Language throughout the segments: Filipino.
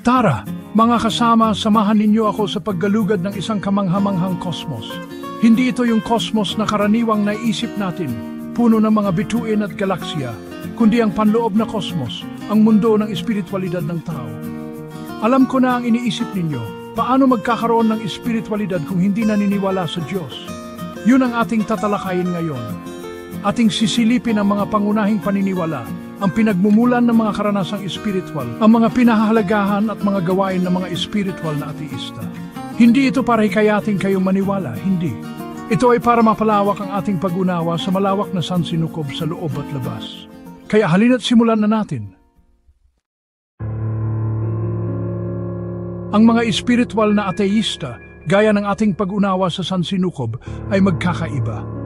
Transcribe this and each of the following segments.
Tara, mga kasama, samahan ninyo ako sa paggalugad ng isang kamanghamanghang kosmos. Hindi ito yung kosmos na karaniwang naisip natin, puno ng mga bituin at galaksya, kundi ang panloob na kosmos, ang mundo ng espiritualidad ng tao. Alam ko na ang iniisip ninyo, paano magkakaroon ng espiritualidad kung hindi naniniwala sa Diyos? Yun ang ating tatalakayin ngayon. Ating sisilipin ang mga pangunahing paniniwala, ang pinagmumulan ng mga karanasang espiritual, ang mga pinahahalagahan at mga gawain ng mga espiritual na ateista. Hindi ito para hikayatin kayong maniwala, hindi. Ito ay para mapalawak ang ating pag-unawa sa malawak na sansinukob sa loob at labas. Kaya halina't simulan na natin. Ang mga espiritual na ateista, gaya ng ating pag-unawa sa sansinukob, ay magkakaiba.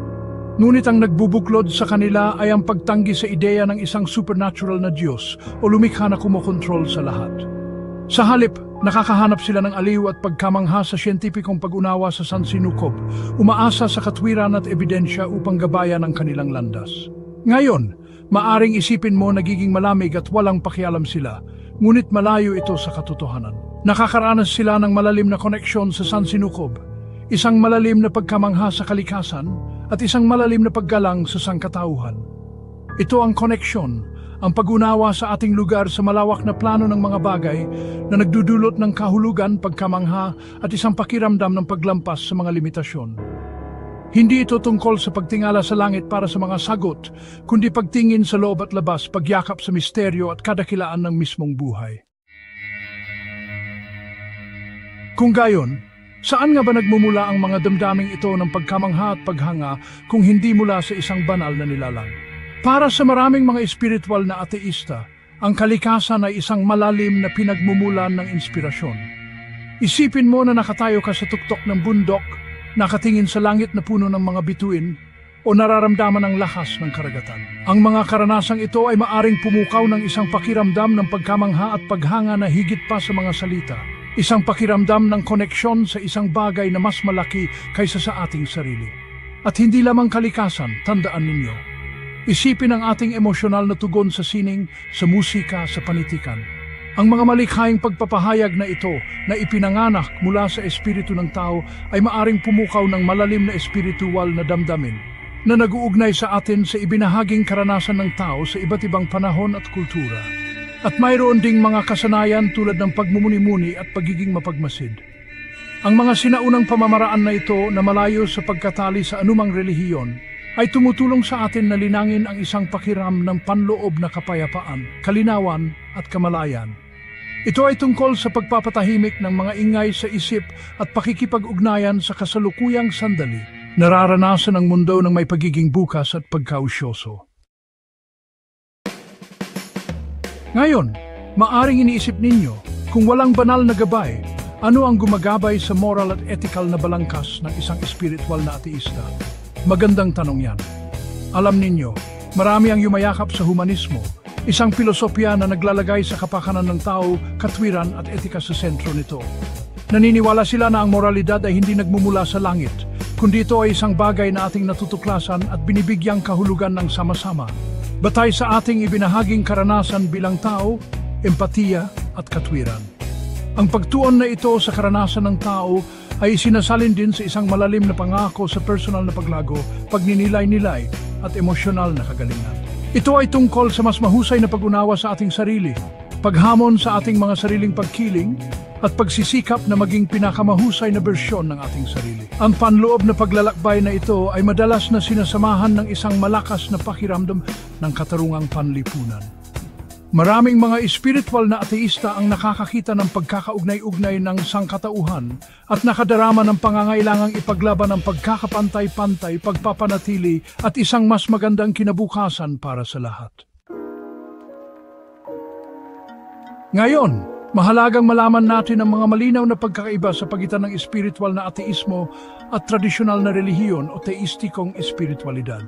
Ngunit ang nagbubuklod sa kanila ay ang pagtanggi sa ideya ng isang supernatural na Diyos o lumikha na kumokontrol sa lahat. Sa halip, nakakahanap sila ng aliw at pagkamangha sa siyentipikong pag-unawa sa sansinukob, umaasa sa katwiran at ebidensya upang gabayan ang kanilang landas. Ngayon, maaring isipin mo nagiging malamig at walang pakialam sila, ngunit malayo ito sa katotohanan. Nakakaranas sila ng malalim na koneksyon sa sansinukob, isang malalim na pagkamangha sa kalikasan, at isang malalim na paggalang sa sangkatauhan. Ito ang koneksyon, ang pag-unawa sa ating lugar sa malawak na plano ng mga bagay na nagdudulot ng kahulugan, pagkamangha at isang pakiramdam ng paglampas sa mga limitasyon. Hindi ito tungkol sa pagtingala sa langit para sa mga sagot, kundi pagtingin sa loob at labas, pagyakap sa misteryo at kadakilaan ng mismong buhay. Kung gayon, saan nga ba nagmumula ang mga damdaming ito ng pagkamangha at paghanga kung hindi mula sa isang banal na nilalang? Para sa maraming mga espiritual na ateista, ang kalikasan ay isang malalim na pinagmumulan ng inspirasyon. Isipin mo na nakatayo ka sa tuktok ng bundok, nakatingin sa langit na puno ng mga bituin, o nararamdaman ang lakas ng karagatan. Ang mga karanasang ito ay maaring pumukaw ng isang pakiramdam ng pagkamangha at paghanga na higit pa sa mga salita. Isang pakiramdam ng koneksyon sa isang bagay na mas malaki kaysa sa ating sarili. At hindi lamang kalikasan, tandaan ninyo. Isipin ang ating emosyonal na tugon sa sining, sa musika, sa panitikan. Ang mga malikhaing pagpapahayag na ito na ipinanganak mula sa espiritu ng tao ay maaring pumukaw ng malalim na espiritual na damdamin na nag-uugnay sa atin sa ibinahaging karanasan ng tao sa iba't ibang panahon at kultura. At mayroon ding mga kasanayan tulad ng pagmumuni-muni at pagiging mapagmasid. Ang mga sinaunang pamamaraan na ito na malayo sa pagkatali sa anumang relihiyon ay tumutulong sa atin na linangin ang isang pakiram ng panloob na kapayapaan, kalinawan at kamalayan. Ito ay tungkol sa pagpapatahimik ng mga ingay sa isip at pakikipag-ugnayan sa kasalukuyang sandali, nararanasan ng mundo ng may pagiging bukas at pagkausyoso. Ngayon, maaring iniisip ninyo, kung walang banal na gabay, ano ang gumagabay sa moral at ethical na balangkas ng isang espiritual na ateista? Magandang tanong yan. Alam ninyo, marami ang yumayakap sa humanismo, isang pilosopya na naglalagay sa kapakanan ng tao, katwiran at etika sa sentro nito. Naniniwala sila na ang moralidad ay hindi nagmumula sa langit, kundi ito ay isang bagay na ating natutuklasan at binibigyang kahulugan ng sama-sama. Batay sa ating ibinahaging karanasan bilang tao, empatiya at katwiran. Ang pagtuon na ito sa karanasan ng tao ay sinasalin din sa isang malalim na pangako sa personal na paglago, pagninilay-nilay at emosyonal na kagalingan. Ito ay tungkol sa mas mahusay na pag-unawa sa ating sarili, paghamon sa ating mga sariling pagkiling, at pagsisikap na maging pinakamahusay na bersyon ng ating sarili. Ang panloob na paglalakbay na ito ay madalas na sinasamahan ng isang malakas na pakiramdam ng katarungang panlipunan. Maraming mga espiritual na ateista ang nakakakita ng pagkakaugnay-ugnay ng sangkatauhan at nakadarama ng pangangailangang ipaglaban ang pagkakapantay-pantay, pagpapanatili at isang mas magandang kinabukasan para sa lahat. Ngayon, mahalagang malaman natin ang mga malinaw na pagkakaiba sa pagitan ng espiritual na ateismo at tradisyonal na relihiyon o teistikong espiritualidad.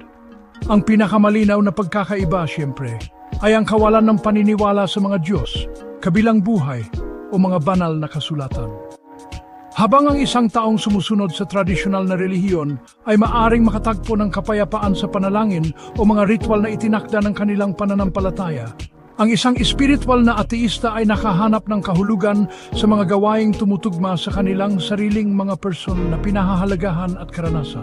Ang pinakamalinaw na pagkakaiba, siyempre, ay ang kawalan ng paniniwala sa mga Diyos, kabilang buhay o mga banal na kasulatan. Habang ang isang taong sumusunod sa tradisyonal na relihiyon ay maaring makatagpo ng kapayapaan sa panalangin o mga ritual na itinakda ng kanilang pananampalataya, Ang isang espiritual na ateista ay nakahanap ng kahulugan sa mga gawaing tumutugma sa kanilang sariling mga person na pinahahalagahan at karanasan.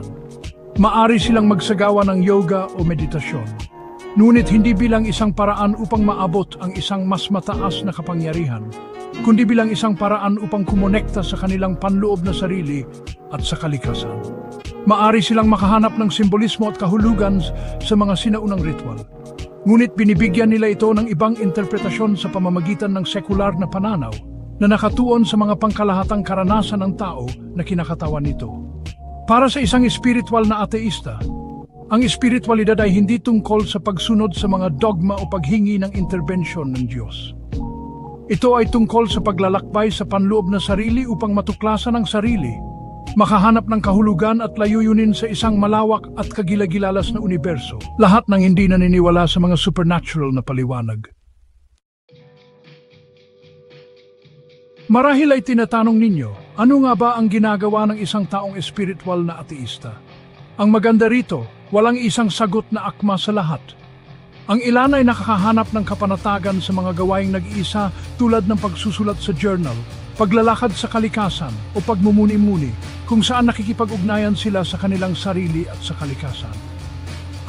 Maari silang magsagawa ng yoga o meditasyon, ngunit hindi bilang isang paraan upang maabot ang isang mas mataas na kapangyarihan, kundi bilang isang paraan upang kumonekta sa kanilang panloob na sarili at sa kalikasan. Maari silang makahanap ng simbolismo at kahulugan sa mga sinaunang ritual, ngunit binibigyan nila ito ng ibang interpretasyon sa pamamagitan ng sekular na pananaw na nakatuon sa mga pangkalahatang karanasan ng tao na kinakatawan nito. Para sa isang espiritual na ateista, ang espiritualidad ay hindi tungkol sa pagsunod sa mga dogma o paghingi ng interbensyon ng Diyos. Ito ay tungkol sa paglalakbay sa panloob na sarili upang matuklasan ang sarili, makahanap ng kahulugan at layuyunin sa isang malawak at kagilagilalas na universo, lahat ng hindi naniniwala sa mga supernatural na paliwanag. Marahil ay tinatanong ninyo, ano nga ba ang ginagawa ng isang taong espiritual na ateista? Ang maganda rito, walang isang sagot na akma sa lahat. Ang ilan ay nakakahanap ng kapanatagan sa mga gawaing nag-iisa tulad ng pagsusulat sa journal, paglalakad sa kalikasan o pagmumuni-muni kung saan nakikipag-ugnayan sila sa kanilang sarili at sa kalikasan.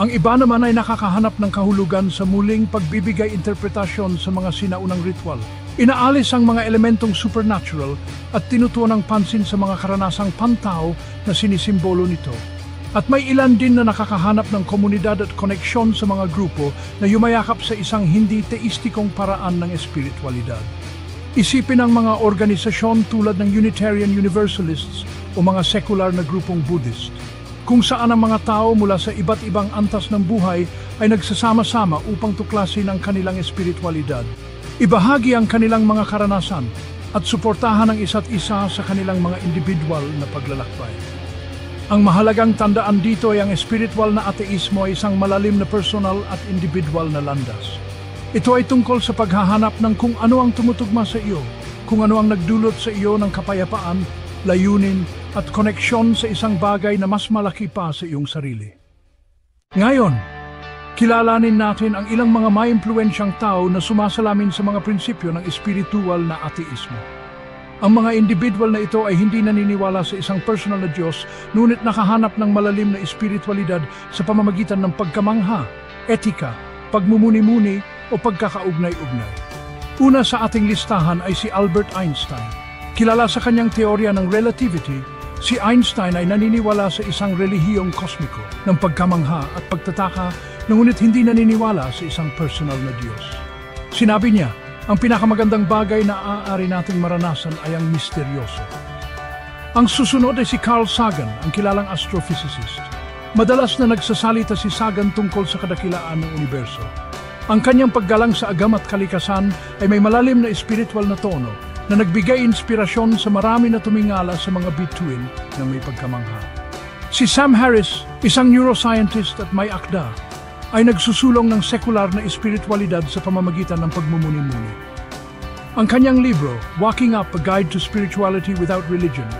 Ang iba naman ay nakakahanap ng kahulugan sa muling pagbibigay interpretasyon sa mga sinaunang ritual. Inaalis ang mga elementong supernatural at tinutuon ang pansin sa mga karanasang pantao na sinisimbolo nito. At may ilan din na nakakahanap ng komunidad at koneksyon sa mga grupo na yumayakap sa isang hindi teistikong paraan ng espiritualidad. Isipin ang mga organisasyon tulad ng Unitarian Universalists o mga sekular na grupong Buddhist, kung saan ang mga tao mula sa iba't ibang antas ng buhay ay nagsasama-sama upang tuklasin ang kanilang espiritualidad, ibahagi ang kanilang mga karanasan at suportahan ang isa't isa sa kanilang mga individual na paglalakbay. Ang mahalagang tandaan dito ay ang espiritual na ateismo ay isang malalim na personal at individual na landas. Ito ay tungkol sa paghahanap ng kung ano ang tumutugma sa iyo, kung ano ang nagdulot sa iyo ng kapayapaan, layunin at koneksyon sa isang bagay na mas malaki pa sa iyong sarili. Ngayon, kilalanin natin ang ilang mga maimpluwensyang tao na sumasalamin sa mga prinsipyo ng espiritual na ateismo. Ang mga individual na ito ay hindi naniniwala sa isang personal na Diyos, ngunit nakahanap ng malalim na espiritualidad sa pamamagitan ng pagkamangha, etika, pagmumuni-muni o pagkakaugnay-ugnay. Una sa ating listahan ay si Albert Einstein. Kilala sa kanyang teorya ng relativity, si Einstein ay naniniwala sa isang relihiyong kosmiko ng pagkamangha at pagtataka, ngunit hindi naniniwala sa isang personal na Diyos. Sinabi niya, ang pinakamagandang bagay na aaari nating maranasan ay ang misteryoso. Ang susunod ay si Carl Sagan, ang kilalang astrophysicist. Madalas na nagsasalita si Sagan tungkol sa kadakilaan ng universo. Ang kanyang paggalang sa agam at kalikasan ay may malalim na espiritual na tono na nagbigay inspirasyon sa marami na tumingala sa mga bituin ng may pagkamangha. Si Sam Harris, isang neuroscientist at may akda, ay nagsusulong ng sekular na espiritualidad sa pamamagitan ng pagmumuni-muni. Ang kanyang libro, Walking Up, A Guide to Spirituality Without Religion,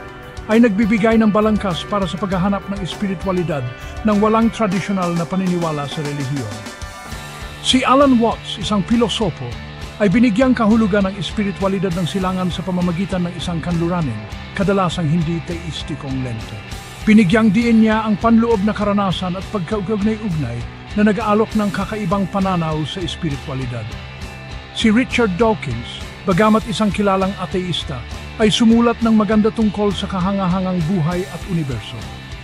ay nagbibigay ng balangkas para sa paghahanap ng espiritualidad ng walang tradisyonal na paniniwala sa relihiyon. Si Alan Watts, isang pilosopo, ay binigyang kahulugan ng espiritualidad ng silangan sa pamamagitan ng isang kanluranin, kadalasang hindi teistikong lente. Binigyang diin niya ang panloob na karanasan at pagkaugnay-ugnay na nag-aalok ng kakaibang pananaw sa espiritualidad. Si Richard Dawkins, bagamat isang kilalang ateista, ay sumulat ng maganda tungkol sa kahangahangang buhay at universo.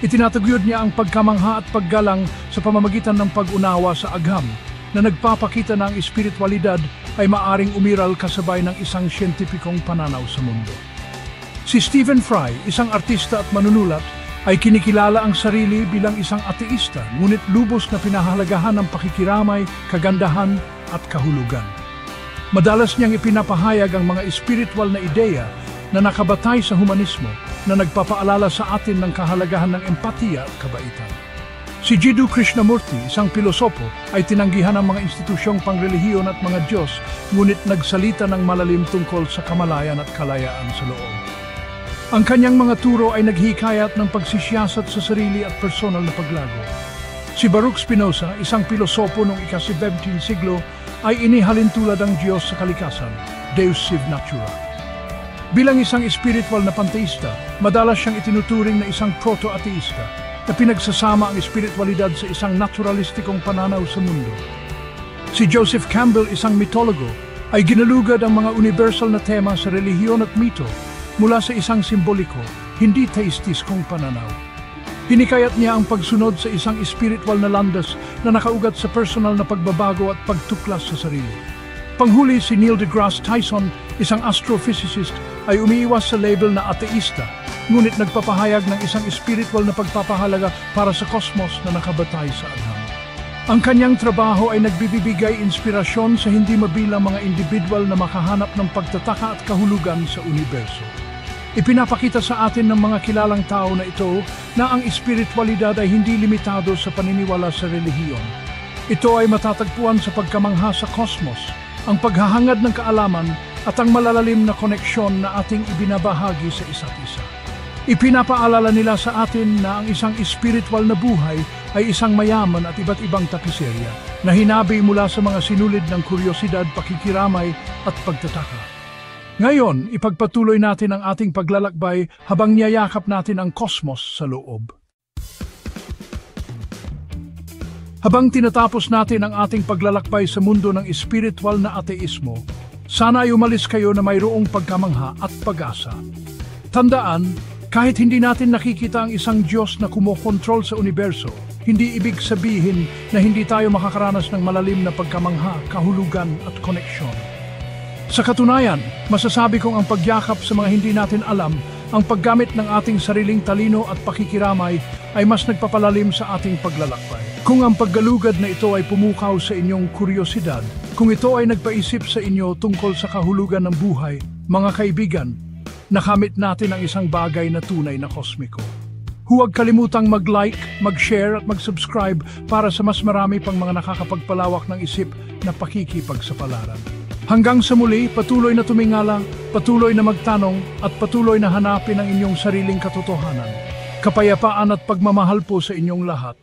Itinataguyod niya ang pagkamangha at paggalang sa pamamagitan ng pag-unawa sa agham na nagpapakita na ang espiritualidad ay maaring umiral kasabay ng isang siyentipikong pananaw sa mundo. Si Stephen Fry, isang artista at manunulat, ay kinikilala ang sarili bilang isang ateista, ngunit lubos na pinahalagahan ng pakikiramay, kagandahan at kahulugan. Madalas niyang ipinapahayag ang mga espiritual na ideya na nakabatay sa humanismo na nagpapaalala sa atin ng kahalagahan ng empatiya at kabaitan. Si Jiddu Krishnamurti, isang pilosopo, ay tinanggihan ang mga institusyong pangrelihiyon at mga Diyos, ngunit nagsalita ng malalim tungkol sa kamalayan at kalayaan sa loob. Ang kanyang mga turo ay naghihikayat ng pagsisiyasat sa sarili at personal na paglago. Si Baruch Spinoza, isang pilosopo noong ika-17 siglo, ay inihalin tulad ang Diyos sa kalikasan, Deus Sive Natura. Bilang isang spiritual na panteista, madalas siyang itinuturing na isang proto-ateista na pinagsasama ang espiritualidad sa isang naturalistikong pananaw sa mundo. Si Joseph Campbell, isang mitologo, ay ginalugad ang mga universal na tema sa relihiyon at mito mula sa isang simboliko, hindi theistiskong pananaw. Hinikayat niya ang pagsunod sa isang spiritual na landas na nakaugat sa personal na pagbabago at pagtuklas sa sarili. Panghuli, si Neil deGrasse Tyson, isang astrophysicist, ay umiiwas sa label na ateista, ngunit nagpapahayag ng isang spiritual na pagpapahalaga para sa kosmos na nakabatay sa adham. Ang kanyang trabaho ay nagbibigay inspirasyon sa hindi mabilang mga individual na makahanap ng pagtataka at kahulugan sa universo. Ipinapakita sa atin ng mga kilalang tao na ito na ang espiritualidad ay hindi limitado sa paniniwala sa relihiyon. Ito ay matatagpuan sa pagkamangha sa kosmos, ang paghahangad ng kaalaman at ang malalalim na koneksyon na ating ibinabahagi sa isa't isa. Ipinapaalala nila sa atin na ang isang spiritual na buhay ay isang mayaman at iba't ibang tapiserya na hinabi mula sa mga sinulid ng kuryosidad, pakikiramay at pagtataka. Ngayon, ipagpatuloy natin ang ating paglalakbay habang niyayakap natin ang kosmos sa loob. Habang tinatapos natin ang ating paglalakbay sa mundo ng espiritual na ateismo, sana ay umalis kayo na mayroong pagkamangha at pag-asa. Tandaan, kahit hindi natin nakikita ang isang Diyos na kumokontrol sa universo, hindi ibig sabihin na hindi tayo makakaranas ng malalim na pagkamangha, kahulugan at koneksyon. Sa katunayan, masasabi kong ang pagyakap sa mga hindi natin alam, ang paggamit ng ating sariling talino at pakikiramay ay mas nagpapalalim sa ating paglalakbay. Kung ang paggalugad na ito ay pumukaw sa inyong kuryosidad, kung ito ay nagpaisip sa inyo tungkol sa kahulugan ng buhay, mga kaibigan, nakamit natin ang isang bagay na tunay na kosmiko. Huwag kalimutang mag-like, mag-share at mag-subscribe para sa mas marami pang mga nakakapagpalawak ng isip na pakikipagsapalaran. Hanggang sa muli, patuloy na tumingala, patuloy na magtanong at patuloy na hanapin ang inyong sariling katotohanan. Kapayapaan at pagmamahal po sa inyong lahat.